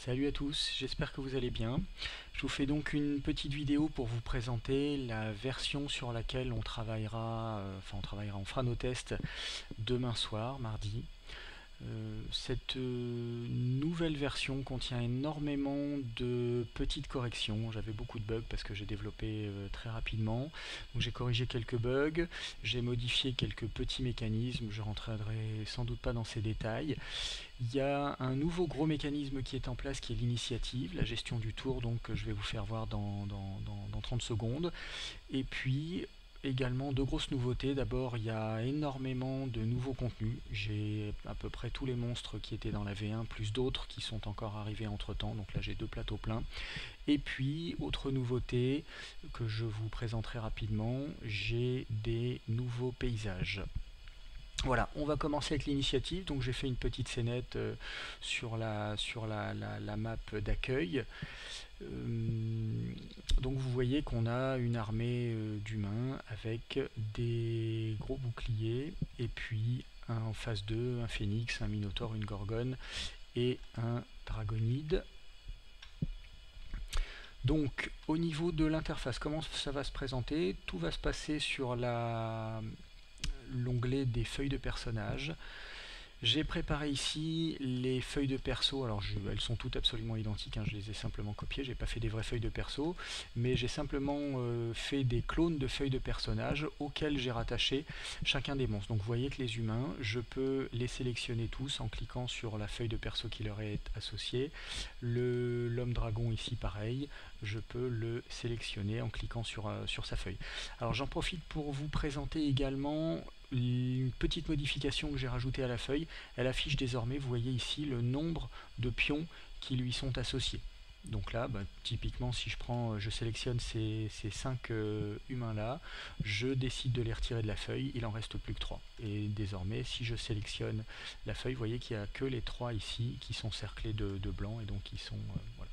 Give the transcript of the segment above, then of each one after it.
Salut à tous, j'espère que vous allez bien. Je vous fais donc une petite vidéo pour vous présenter la version sur laquelle on travaillera, on fera nos tests demain soir, mardi. Cette nouvelle version contient énormément de petites corrections. J'avais beaucoup de bugs parce que j'ai développé très rapidement. Donc j'ai corrigé quelques bugs, j'ai modifié quelques petits mécanismes, je rentrerai sans doute pas dans ces détails. Il y a un nouveau gros mécanisme qui est en place qui est l'initiative, la gestion du tour, donc je vais vous faire voir dans 30 secondes. Et puis également deux grosses nouveautés. D'abord, il y a énormément de nouveaux contenus. J'ai à peu près tous les monstres qui étaient dans la V1, plus d'autres qui sont encore arrivés entre temps. Donc là, j'ai deux plateaux pleins. Et puis, autre nouveauté que je vous présenterai rapidement, j'ai des nouveaux paysages. Voilà, on va commencer avec l'initiative. Donc j'ai fait une petite scénette sur la map d'accueil. Donc vous voyez qu'on a une armée d'humains avec des gros boucliers et puis en phase 2, un phénix, un minotaure, une gorgone et un dragonide. Donc au niveau de l'interface, comment ça va se présenter? Tout va se passer sur l'onglet des feuilles de personnages. J'ai préparé ici les feuilles de perso, alors elles sont toutes absolument identiques, hein, je les ai simplement copiées, j'ai pas fait des vraies feuilles de perso, mais j'ai simplement fait des clones de feuilles de personnages auxquels j'ai rattaché chacun des monstres. Donc vous voyez que les humains, je peux les sélectionner tous en cliquant sur la feuille de perso qui leur est associée. L'homme dragon ici pareil, je peux le sélectionner en cliquant sur sa feuille. Alors j'en profite pour vous présenter également une petite modification que j'ai rajoutée à la feuille. Elle affiche désormais, vous voyez ici, le nombre de pions qui lui sont associés. Donc là, typiquement, si je sélectionne ces 5 humains-là, je décide de les retirer de la feuille, il en reste plus que 3. Et désormais, si je sélectionne la feuille, vous voyez qu'il n'y a que les 3 ici qui sont cerclés de blanc et donc qui sont voilà,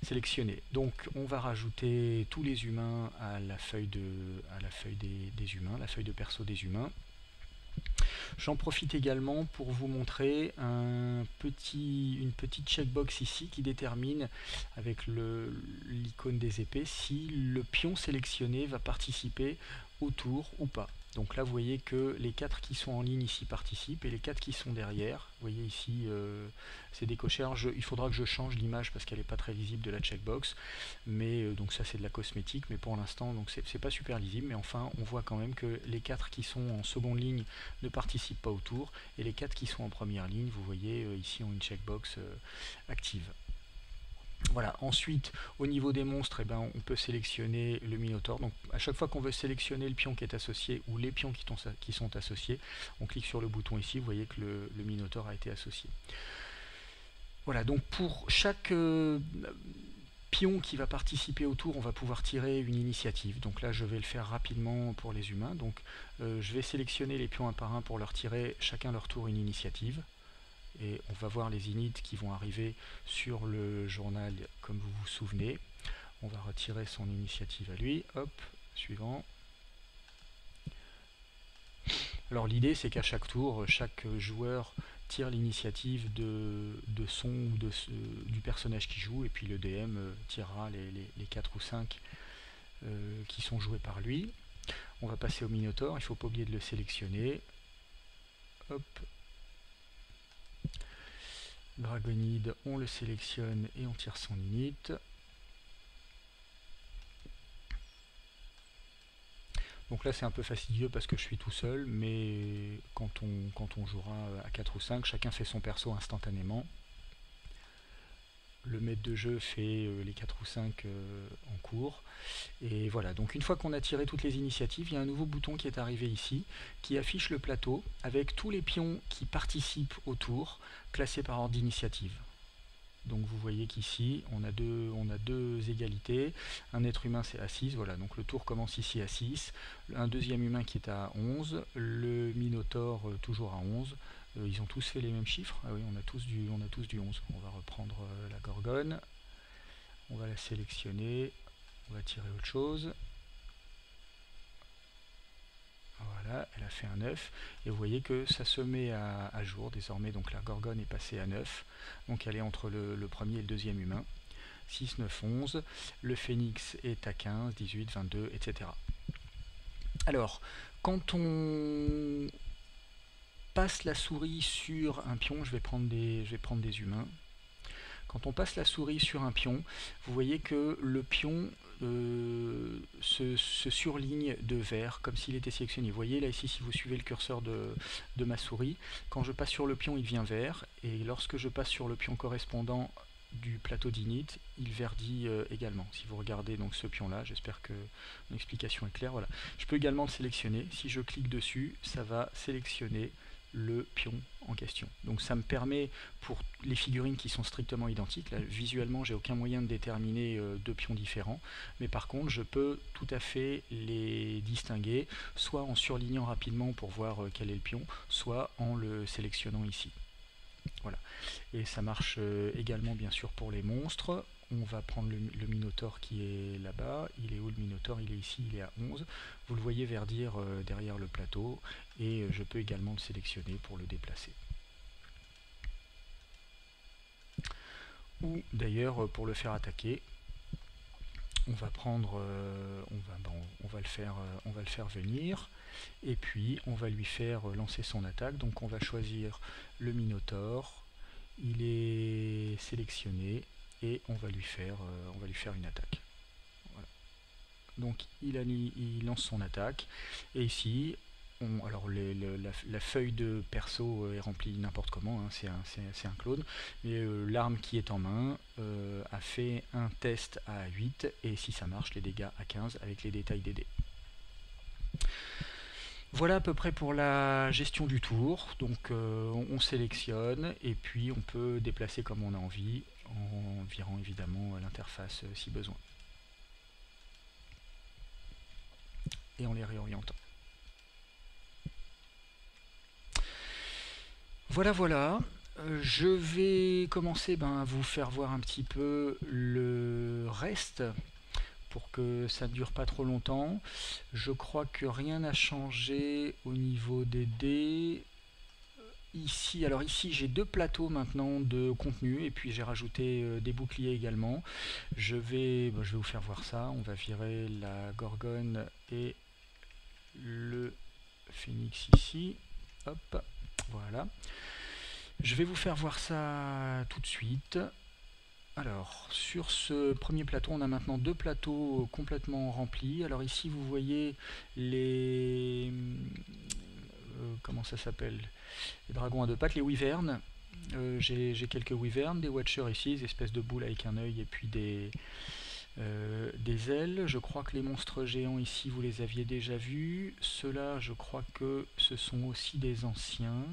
sélectionnés. Donc on va rajouter tous les humains à la feuille des humains, la feuille de perso des humains. J'en profite également pour vous montrer une petite checkbox ici qui détermine avec l'icône des épées si le pion sélectionné va participer au tour ou pas. Donc là vous voyez que les 4 qui sont en ligne ici participent et les 4 qui sont derrière, vous voyez ici c'est décoché. Alors il faudra que je change l'image parce qu'elle n'est pas très visible de la checkbox, mais donc ça c'est de la cosmétique, mais pour l'instant donc c'est pas super lisible, mais enfin on voit quand même que les 4 qui sont en seconde ligne ne participent pas au tour et les 4 qui sont en première ligne, vous voyez ici ont une checkbox active. Voilà, ensuite au niveau des monstres, on peut sélectionner le minotaure. Donc à chaque fois qu'on veut sélectionner le pion qui est associé ou les pions qui sont associés, on clique sur le bouton ici, vous voyez que le minotaure a été associé. Voilà, donc pour chaque pion qui va participer au tour, on va pouvoir tirer une initiative. Donc là je vais le faire rapidement pour les humains. Donc je vais sélectionner les pions un par un pour leur tirer chacun leur tour une initiative. Et on va voir les inits qui vont arriver sur le journal comme vous vous souvenez. On va retirer son initiative à lui. Hop, suivant. Alors l'idée c'est qu'à chaque tour, chaque joueur tire l'initiative de son ou du personnage qui joue et puis le DM tirera les 4 ou 5 qui sont joués par lui. On va passer au Minotaure, il ne faut pas oublier de le sélectionner. Hop. Dragonide, on le sélectionne et on tire son init. Donc là c'est un peu fastidieux parce que je suis tout seul, mais quand on jouera à 4 ou 5, chacun fait son perso instantanément. Le maître de jeu fait les 4 ou 5 en cours. Et voilà, donc une fois qu'on a tiré toutes les initiatives, il y a un nouveau bouton qui est arrivé ici, qui affiche le plateau avec tous les pions qui participent au tour, classés par ordre d'initiative. Donc vous voyez qu'ici, on a deux égalités. Un être humain, c'est à 6. Voilà, donc le tour commence ici à 6. Un deuxième humain qui est à 11. Le Minotaure, toujours à 11. Ils ont tous fait les mêmes chiffres. Ah oui, on a tous du 11. On va reprendre la Gorgone. On va la sélectionner. On va tirer autre chose. Voilà, elle a fait un 9, et vous voyez que ça se met à jour désormais, donc la gorgone est passée à 9, donc elle est entre le premier et le deuxième humain. 6, 9, 11, le phénix est à 15, 18, 22, etc. Alors, quand on passe la souris sur un pion, je vais prendre des humains. Quand on passe la souris sur un pion, vous voyez que le pion se surligne de vert, comme s'il était sélectionné. Vous voyez là ici, si vous suivez le curseur de ma souris, quand je passe sur le pion, il devient vert, et lorsque je passe sur le pion correspondant du plateau d'init, il verdit également. Si vous regardez donc ce pion là, j'espère que mon explication est claire. Voilà. Je peux également le sélectionner. Si je clique dessus, ça va sélectionner le pion en question. Donc ça me permet, pour les figurines qui sont strictement identiques, là visuellement j'ai aucun moyen de déterminer deux pions différents, mais par contre je peux tout à fait les distinguer, soit en surlignant rapidement pour voir quel est le pion, soit en le sélectionnant ici. Voilà. Et ça marche également bien sûr pour les monstres. On va prendre le Minotaure qui est là-bas. Il est où le Minotaure? Il est ici, il est à 11. Vous le voyez verdir derrière le plateau, et je peux également le sélectionner pour le déplacer. Ou d'ailleurs pour le faire attaquer, on va prendre, on va le faire venir, et puis on va lui faire lancer son attaque. Donc on va choisir le Minotaure, il est sélectionné, et on va lui faire une attaque. Voilà. Donc il lance son attaque, et ici alors la feuille de perso est remplie n'importe comment, hein, c'est un clone, mais l'arme qui est en main a fait un test à 8, et si ça marche, les dégâts à 15 avec les détails des dés. Voilà à peu près pour la gestion du tour. Donc on sélectionne, et puis on peut déplacer comme on a envie, en virant évidemment l'interface si besoin, et en les réorientant. Voilà. Je vais commencer à vous faire voir un petit peu le reste, pour que ça ne dure pas trop longtemps. Je crois que rien n'a changé au niveau des dés. Ici, j'ai deux plateaux maintenant de contenu, et puis j'ai rajouté des boucliers également. Je vais vous faire voir ça. On va virer la gorgone et le phénix ici. Hop, voilà. Je vais vous faire voir ça tout de suite. Alors, sur ce premier plateau, on a maintenant deux plateaux complètement remplis. Alors ici, vous voyez les... comment ça s'appelle? Les dragons à deux pattes, les wyverns. J'ai quelques wyverns, des watchers ici, des espèces de boules avec un œil, et puis des ailes. Je crois que les monstres géants ici, vous les aviez déjà vus. Ceux-là, je crois que ce sont aussi des anciens.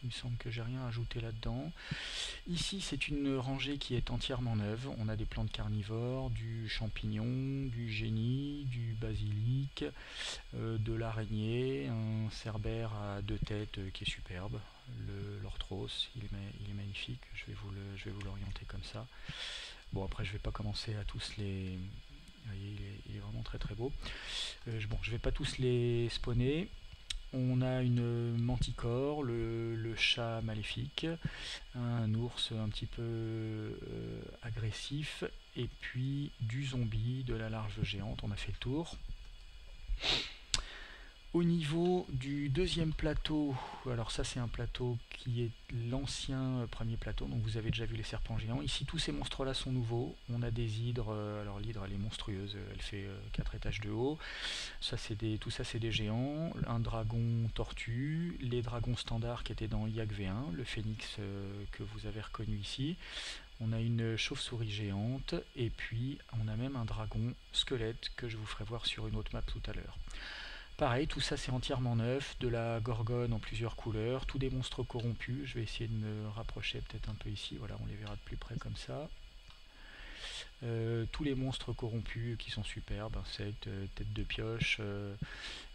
Il me semble que j'ai rien ajouté là-dedans. Ici, c'est une rangée qui est entièrement neuve. On a des plantes carnivores, du champignon, du génie, du basilic, de l'araignée, un cerbère à deux têtes qui est superbe. L'orthros, il est magnifique. Je vais vous l'orienter comme ça. Bon, après, je vais pas commencer à tous les... Vous voyez, il est vraiment très très beau. Bon, je vais pas tous les spawner. On a une manticore, le chat maléfique, un ours un petit peu agressif, et puis du zombie, de la larve géante. On a fait le tour. Au niveau du deuxième plateau, alors ça c'est un plateau qui est l'ancien premier plateau, donc vous avez déjà vu les serpents géants. Ici tous ces monstres là sont nouveaux. On a des hydres, alors l'hydre elle est monstrueuse, elle fait 4 étages de haut. Tout ça c'est des géants, un dragon tortue, les dragons standards qui étaient dans IAC V1, le phénix que vous avez reconnu ici. On a une chauve-souris géante, et puis on a même un dragon squelette que je vous ferai voir sur une autre map tout à l'heure. Pareil, tout ça c'est entièrement neuf, de la gorgone en plusieurs couleurs, tous des monstres corrompus. Je vais essayer de me rapprocher peut-être un peu ici, voilà, on les verra de plus près comme ça. Tous les monstres corrompus qui sont superbes, insectes, tête de pioche,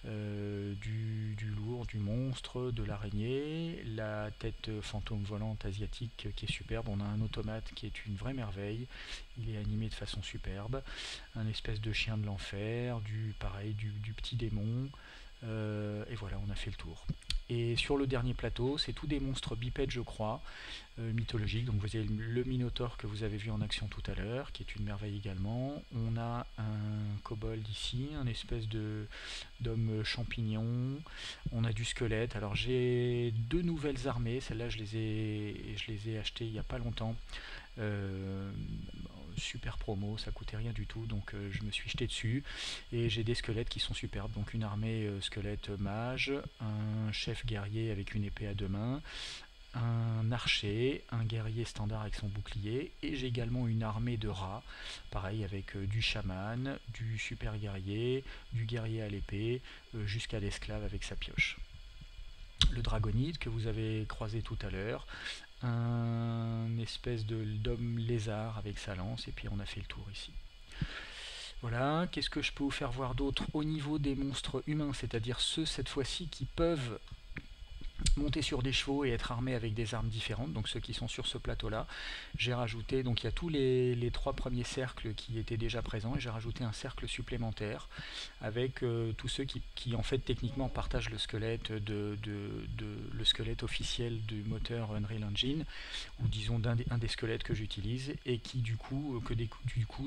du lourd, du monstre, de l'araignée, la tête fantôme volante asiatique qui est superbe. On a un automate qui est une vraie merveille, il est animé de façon superbe, un espèce de chien de l'enfer, pareil, du petit démon, Et voilà, on a fait le tour. Et sur le dernier plateau, c'est tous des monstres bipèdes, je crois, mythologiques. Donc vous avez le Minotaure que vous avez vu en action tout à l'heure, qui est une merveille également. On a un kobold ici, un espèce d'homme champignon. On a du squelette. Alors j'ai deux nouvelles armées. Celles-là, je les ai achetées il n'y a pas longtemps. Super promo, ça coûtait rien du tout, donc je me suis jeté dessus et j'ai des squelettes qui sont superbes. Donc une armée squelette mage, un chef guerrier avec une épée à deux mains, un archer, un guerrier standard avec son bouclier, et j'ai également une armée de rats, pareil avec du chaman, du super guerrier, du guerrier à l'épée, jusqu'à l'esclave avec sa pioche. Le dragonide que vous avez croisé tout à l'heure, un espèce d'homme lézard avec sa lance, et puis on a fait le tour ici. Voilà, qu'est-ce que je peux vous faire voir d'autre au niveau des monstres humains, c'est-à-dire ceux cette fois-ci qui peuvent monter sur des chevaux et être armés avec des armes différentes, donc ceux qui sont sur ce plateau là, j'ai rajouté, donc il y a tous les trois premiers cercles qui étaient déjà présents, et j'ai rajouté un cercle supplémentaire avec tous ceux qui en fait techniquement partagent le squelette le squelette officiel du moteur Unreal Engine, ou disons un des squelettes que j'utilise, et qui du coup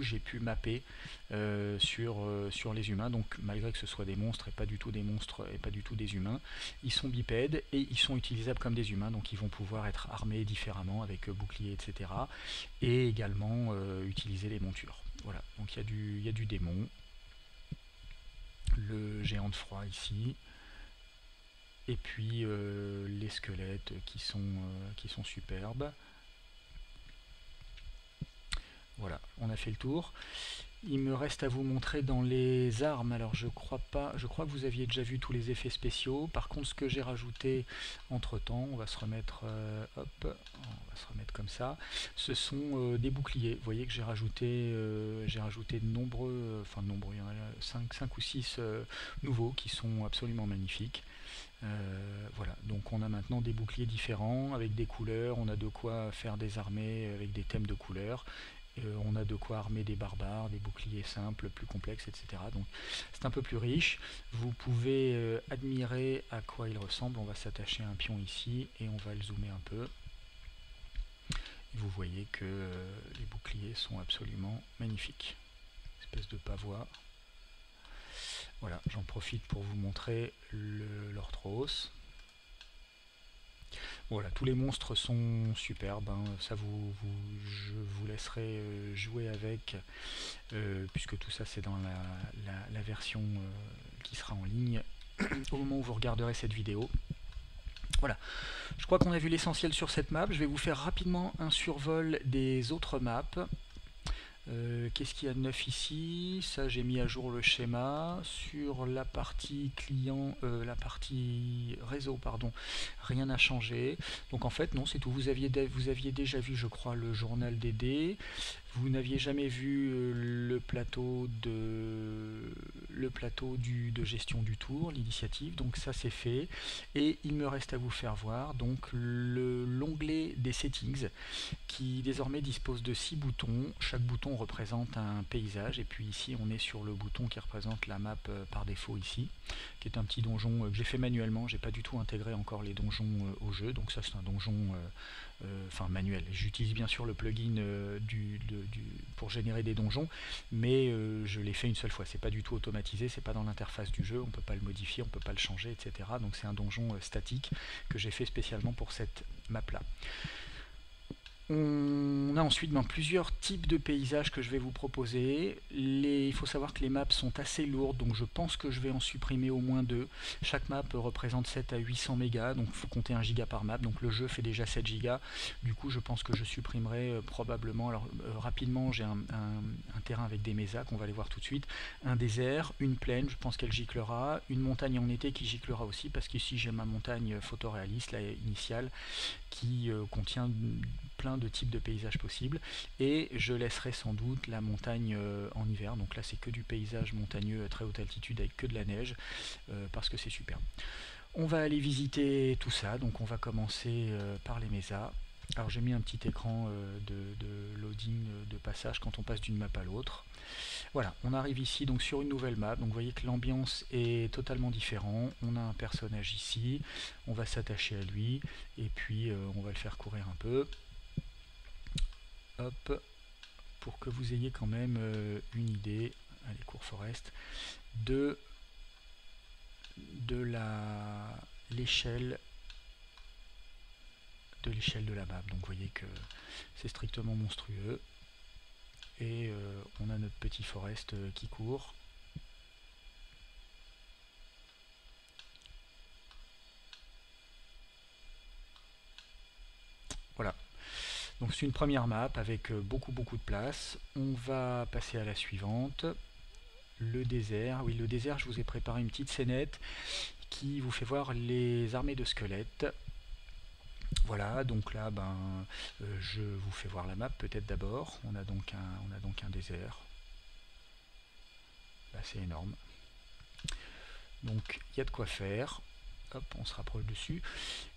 j'ai pu mapper sur les humains. Donc malgré que ce soit des monstres et pas du tout des monstres et pas du tout des humains, ils sont bipèdes et ils sont utilisables comme des humains, donc ils vont pouvoir être armés différemment avec bouclier, etc. Et également utiliser les montures. Voilà, donc il y a du démon, le géant de froid ici, et puis les squelettes qui sont superbes. Voilà, on a fait le tour. Il me reste à vous montrer dans les armes. Alors je crois que vous aviez déjà vu tous les effets spéciaux. Par contre, ce que j'ai rajouté entre temps, on va se remettre comme ça. Ce sont des boucliers. Vous voyez que j'ai rajouté de nombreux, il y en a 5 ou 6 nouveaux qui sont absolument magnifiques. Voilà, donc on a maintenant des boucliers différents avec des couleurs, on a de quoi faire des armées avec des thèmes de couleurs. On a de quoi armer des barbares, des boucliers simples, plus complexes, etc. Donc c'est un peu plus riche. Vous pouvez admirer à quoi il ressemble. On va s'attacher à un pion ici et on va le zoomer un peu. Et vous voyez que les boucliers sont absolument magnifiques. Espèce de pavois. Voilà, j'en profite pour vous montrer l'Orthros. Voilà, tous les monstres sont superbes, hein. Ça je vous laisserai jouer avec, puisque tout ça c'est dans la version qui sera en ligne au moment où vous regarderez cette vidéo. Voilà, je crois qu'on a vu l'essentiel sur cette map. Je vais vous faire rapidement un survol des autres maps. Qu'est-ce qu'il y a de neuf ici? Ça, j'ai mis à jour le schéma. Sur la partie client, la partie réseau, pardon, rien n'a changé. Donc en fait, non, c'est tout. Vous aviez déjà vu, je crois, le journal des dés. Vous n'aviez jamais vu le plateau de gestion du tour, l'initiative, donc ça c'est fait. Et il me reste à vous faire voir donc l'onglet des settings qui désormais dispose de 6 boutons. Chaque bouton représente un paysage, et puis ici on est sur le bouton qui représente la map par défaut ici, qui est un petit donjon que j'ai fait manuellement. J'ai pas du tout intégré encore les donjons au jeu, donc ça c'est un donjon manuel. J'utilise bien sûr le plugin pour générer des donjons, mais je l'ai fait une seule fois. C'est pas du tout automatisé, c'est pas dans l'interface du jeu, on peut pas le modifier, on peut pas le changer, etc. Donc c'est un donjon statique que j'ai fait spécialement pour cette map là. On a ensuite plusieurs types de paysages que je vais vous proposer. Il faut savoir que les maps sont assez lourdes, donc je pense que je vais en supprimer au moins 2. Chaque map représente 7 à 800 mégas, donc il faut compter 1 giga par map, donc le jeu fait déjà 7 gigas. Du coup je pense que je supprimerai probablement, alors rapidement, j'ai un terrain avec des mésas qu'on va aller voir tout de suite, un désert, une plaine, je pense qu'elle giclera, une montagne en été qui giclera aussi, parce qu'ici j'ai ma montagne photoréaliste, la initiale, qui contient plein de types de paysages possibles, et je laisserai sans doute la montagne en hiver. Donc là c'est que du paysage montagneux à très haute altitude avec que de la neige, parce que c'est superbe. On va aller visiter tout ça, donc on va commencer par les mésas. Alors j'ai mis un petit écran de loading, de passage quand on passe d'une map à l'autre. Voilà, on arrive ici donc sur une nouvelle map, donc vous voyez que l'ambiance est totalement différente. On a un personnage ici, on va s'attacher à lui, et puis on va le faire courir un peu. Hop, pour que vous ayez quand même une idée, allez, cours Forest, de l'échelle de la map. Donc vous voyez que c'est strictement monstrueux. Et on a notre petit Forest qui court. Voilà. Donc c'est une première map avec beaucoup de place. On va passer à la suivante. Le désert. Oui, le désert, je vous ai préparé une petite scénette qui vous fait voir les armées de squelettes. Voilà, donc là, je vous fais voir la map peut-être d'abord. On a donc un désert. Là, c'est énorme. Donc, il y a de quoi faire. Hop, on se rapproche dessus.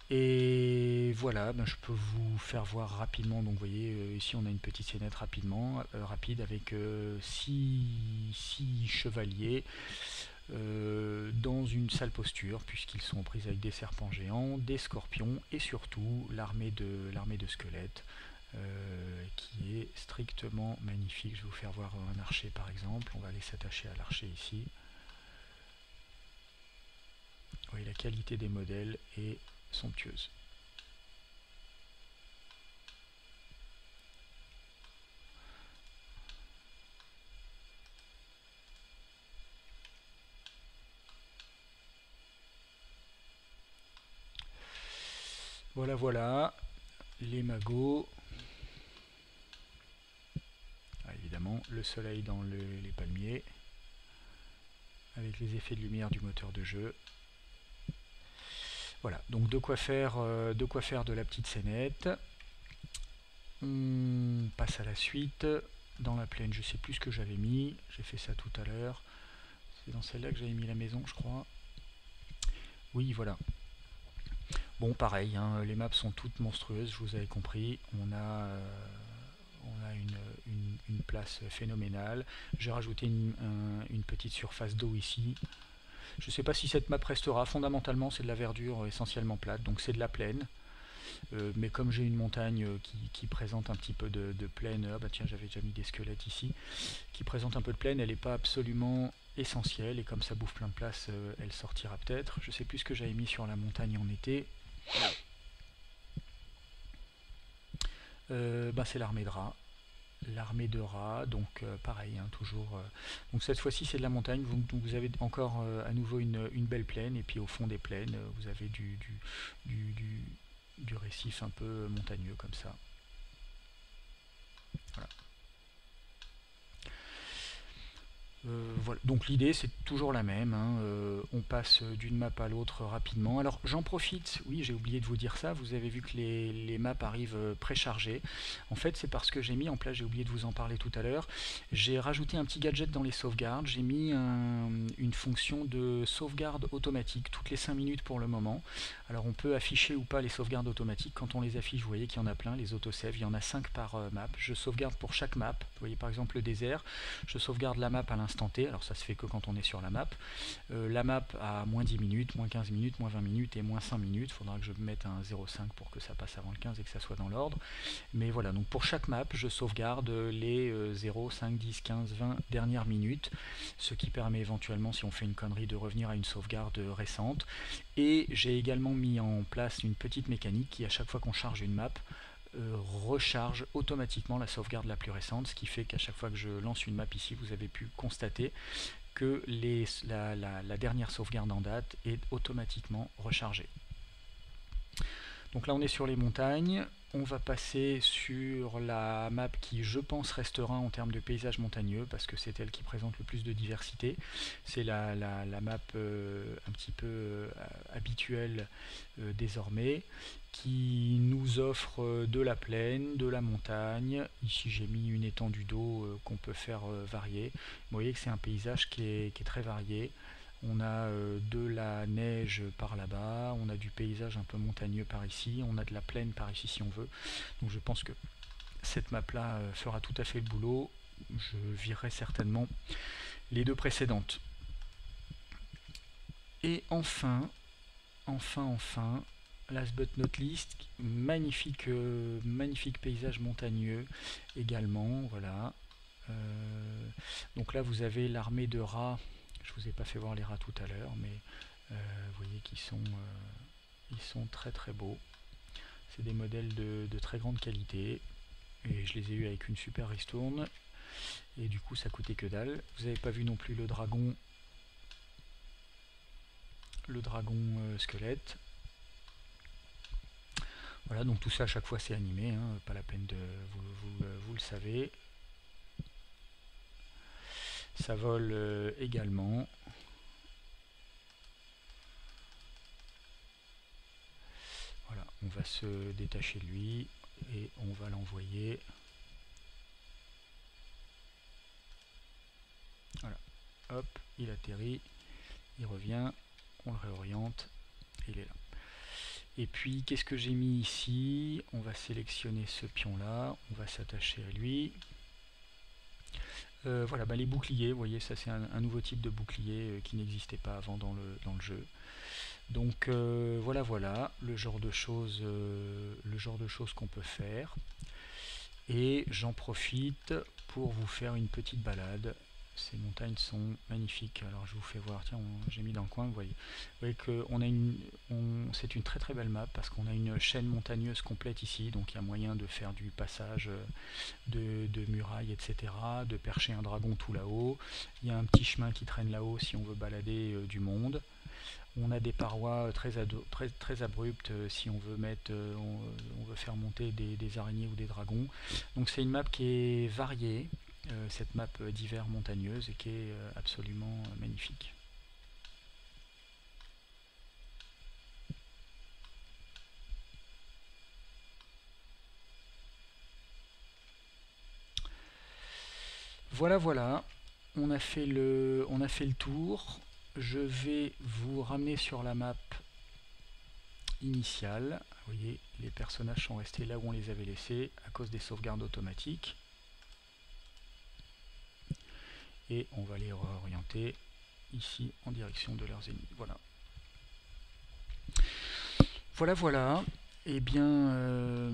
Et voilà, je peux vous faire voir rapidement. Donc, vous voyez, ici, on a une petite scénette rapide avec 6 chevaliers. Dans une sale posture, puisqu'ils sont en prise avec des serpents géants, des scorpions et surtout l'armée de squelettes, qui est strictement magnifique. Je vais vous faire voir un archer par exemple. On va aller s'attacher à l'archer ici. Vous voyez, la qualité des modèles est somptueuse. Voilà, les magots. Ah, évidemment, le soleil dans les palmiers, avec les effets de lumière du moteur de jeu. Voilà, donc de quoi faire de la petite scénette. On passe à la suite. Dans la plaine, je sais plus ce que j'avais mis. J'ai fait ça tout à l'heure. C'est dans celle-là que j'avais mis la maison, je crois. Oui, voilà. Bon, pareil, hein, les maps sont toutes monstrueuses, je vous avais compris. On a une place phénoménale. J'ai rajouté une petite surface d'eau ici. Je ne sais pas si cette map restera. Fondamentalement, c'est de la verdure essentiellement plate, donc c'est de la plaine. Mais comme j'ai une montagne qui présente un petit peu de plaine, ah bah tiens, j'avais déjà mis des squelettes ici, qui présente un peu de plaine, elle n'est pas absolument essentielle, et comme ça bouffe plein de place, elle sortira peut-être. Je sais plus ce que j'avais mis sur la montagne en été. C'est l'armée de rats. L'armée de rats, donc pareil, hein, toujours. Donc cette fois-ci c'est de la montagne, vous avez encore à nouveau une belle plaine, et puis au fond des plaines, vous avez du récif un peu montagneux comme ça. Voilà. Voilà. Donc l'idée c'est toujours la même, hein. On passe d'une map à l'autre rapidement. Alors j'en profite, oui, j'ai oublié de vous dire ça, vous avez vu que les maps arrivent préchargées. En fait c'est parce que j'ai mis en place, j'ai oublié de vous en parler tout à l'heure, j'ai rajouté un petit gadget dans les sauvegardes, j'ai mis une fonction de sauvegarde automatique toutes les 5 minutes pour le moment. Alors on peut afficher ou pas les sauvegardes automatiques. Quand on les affiche, vous voyez qu'il y en a plein, les autosaves, il y en a 5 par map. Je sauvegarde pour chaque map, vous voyez par exemple le désert, je sauvegarde la map à l'instant T, alors ça se fait que quand on est sur la map. La map à moins 10 minutes, moins 15 minutes, moins 20 minutes et moins 5 minutes. Il faudra que je mette un 0,5 pour que ça passe avant le 15 et que ça soit dans l'ordre. Mais voilà, donc pour chaque map, je sauvegarde les 0, 5, 10, 15, 20 dernières minutes, ce qui permet éventuellement, si on fait une connerie, de revenir à une sauvegarde récente. Et j'ai également mis en place une petite mécanique qui, à chaque fois qu'on charge une map, recharge automatiquement la sauvegarde la plus récente, ce qui fait qu'à chaque fois que je lance une map ici, vous avez pu constater que la dernière sauvegarde en date est automatiquement rechargée. Donc là on est sur les montagnes, on va passer sur la map qui je pense restera en termes de paysage montagneux parce que c'est elle qui présente le plus de diversité. C'est la map un petit peu habituelle désormais, qui nous offre de la plaine, de la montagne. Ici j'ai mis une étendue d'eau qu'on peut faire varier. Vous voyez que c'est un paysage qui est très varié. On a de la neige par là-bas, on a du paysage un peu montagneux par ici, on a de la plaine par ici si on veut. Donc je pense que cette map là fera tout à fait le boulot. je virerai certainement les deux précédentes. Et enfin, last but not least, magnifique paysage montagneux également, voilà. Donc là vous avez l'armée de rats, je vous ai pas fait voir les rats tout à l'heure, mais vous voyez qu'ils sont très très beaux. C'est des modèles de très grande qualité, et je les ai eu avec une super ristourne, et du coup ça coûtait que dalle. Vous n'avez pas vu non plus le dragon squelette. Voilà, donc tout ça à chaque fois c'est animé, hein, pas la peine de... Vous le savez. Ça vole également. Voilà, on va se détacher de lui et on va l'envoyer. Voilà, hop, il atterrit, il revient, on le réoriente, et il est là. Et puis, qu'est-ce que j'ai mis ici? On va sélectionner ce pion-là, on va s'attacher à lui. Voilà, les boucliers, vous voyez, ça c'est un nouveau type de bouclier qui n'existait pas avant dans le jeu. Donc voilà le genre de choses qu'on peut faire. Et j'en profite pour vous faire une petite balade. Ces montagnes sont magnifiques. Alors je vous fais voir, tiens, j'ai mis dans le coin, vous voyez que c'est une très très belle map parce qu'on a une chaîne montagneuse complète ici, donc il y a moyen de faire du passage de murailles, etc., de percher un dragon tout là-haut. Il y a un petit chemin qui traîne là-haut si on veut balader du monde. On a des parois très abruptes si on veut on veut faire monter des araignées ou des dragons. Donc c'est une map qui est variée, cette map d'hiver montagneuse, et qui est absolument magnifique. Voilà, on a fait le tour. Je vais vous ramener sur la map initiale. Vous voyez, les personnages sont restés là où on les avait laissés à cause des sauvegardes automatiques. Et on va les réorienter ici en direction de leurs ennemis. Voilà. Et bien,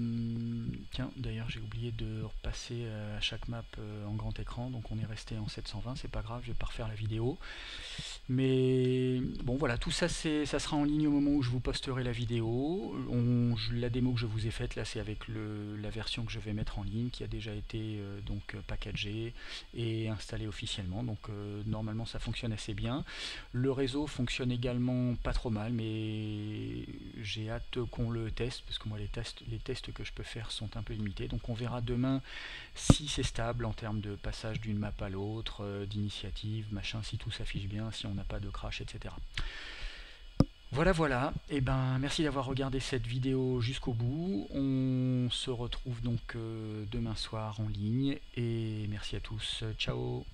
tiens, d'ailleurs j'ai oublié de repasser à chaque map en grand écran, donc on est resté en 720, c'est pas grave, je vais pas refaire la vidéo. Mais bon voilà, tout ça ça sera en ligne au moment où je vous posterai la vidéo. La démo que je vous ai faite là, c'est avec la version que je vais mettre en ligne, qui a déjà été packagée et installée officiellement, donc normalement ça fonctionne assez bien. Le réseau fonctionne également pas trop mal, mais j'ai hâte qu'on le teste, parce que moi les tests que je peux faire sont un peu limités, donc on verra demain si c'est stable en termes de passage d'une map à l'autre, d'initiative, machin, si tout s'affiche bien, si on n'a pas de crash, etc. Voilà, et ben merci d'avoir regardé cette vidéo jusqu'au bout. On se retrouve donc demain soir en ligne, et merci à tous, ciao.